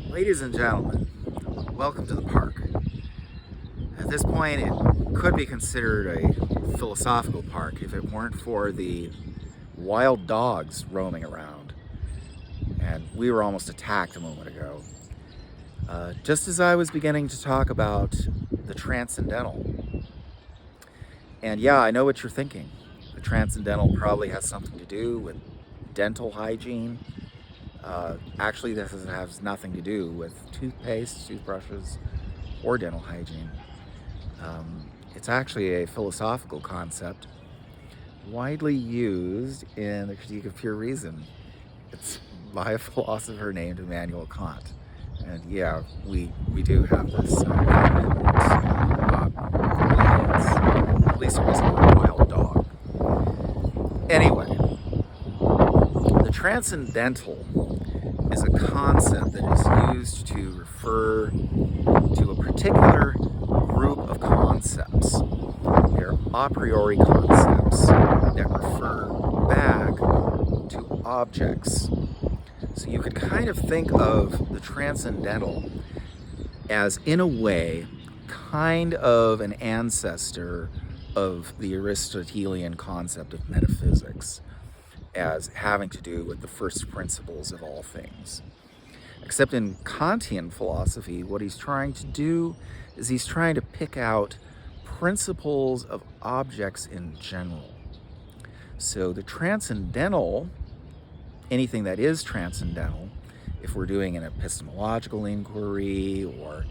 Ladies and gentlemen, welcome to the park. At this point, it could be considered a philosophical park if it weren't for the wild dogs roaming around. And we were almost attacked a moment ago. Just as I was beginning to talk about the transcendental. And yeah, I know what you're thinking. The transcendental probably has something to do with dental hygiene. Actually, this has nothing to do with toothpaste, toothbrushes, or dental hygiene. It's actually a philosophical concept widely used in the critique of pure reason. It's by a philosopher named Immanuel Kant. And yeah, we do have this comment, at least it wasn't a wild dog. Anyway, the transcendental is a concept that is used to refer to a particular group of concepts. They're a priori concepts that refer back to objects. So you could kind of think of the transcendental as, in a way, kind of an ancestor of the Aristotelian concept of metaphysics, as having to do with the first principles of all things. Except in Kantian philosophy, what he's trying to do is he's trying to pick out principles of objects in general. So the transcendental, anything that is transcendental, if we're doing an epistemological inquiry or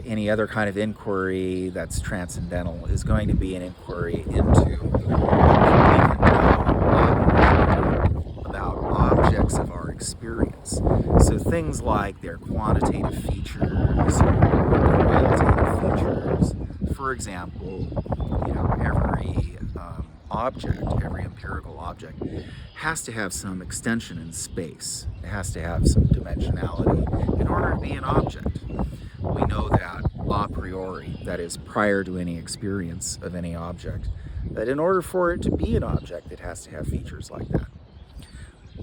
any other kind of inquiry that's transcendental, is going to be an inquiry into what we can know about objects of our experience. So things like their quantitative features, qualitative features. For example, every object, every empirical object, has to have some extension in space. It has to have some dimensionality in order to be an object. We know that a priori, that is prior to any experience of any object, that in order for it to be an object, it has to have features like that.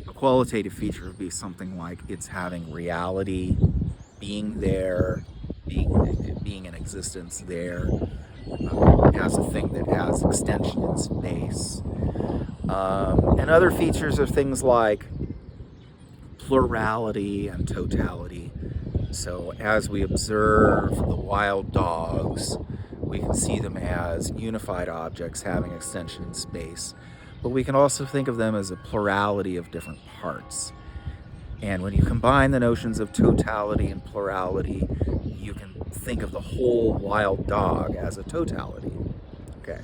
A qualitative feature would be something like it's having reality, being there, being in existence there, as a thing that has extension in space. And other features are things like plurality and totality. So as we observe the wild dogs, we can see them as unified objects having extension in space, but we can also think of them as a plurality of different parts. And when you combine the notions of totality and plurality, you can think of the whole wild dog as a totality. Okay.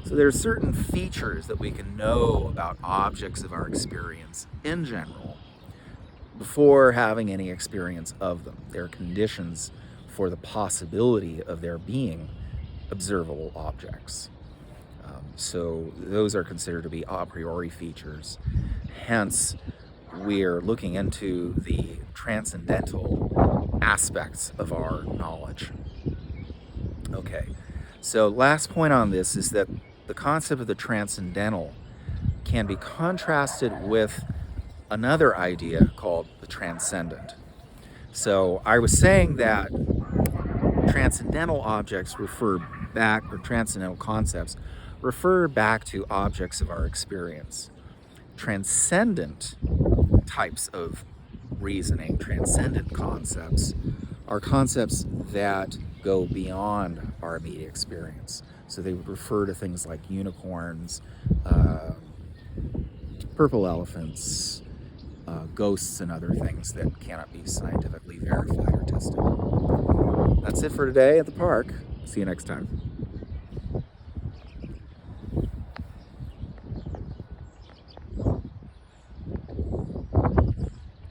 So there are certain features that we can know about objects of our experience in general before having any experience of them. There are conditions for the possibility of there being observable objects. So those are considered to be a priori features. Hence, we're looking into the transcendental aspects of our knowledge. Okay, so last point on this is that the concept of the transcendental can be contrasted with another idea called the transcendent. So I was saying that transcendental objects refer back, or transcendental concepts refer back to objects of our experience. Transcendent types of reasoning, transcendent concepts, are concepts that go beyond our immediate experience. So they would refer to things like unicorns, purple elephants, ghosts, and other things that cannot be scientifically verified or tested. That's it for today at the park. See you next time.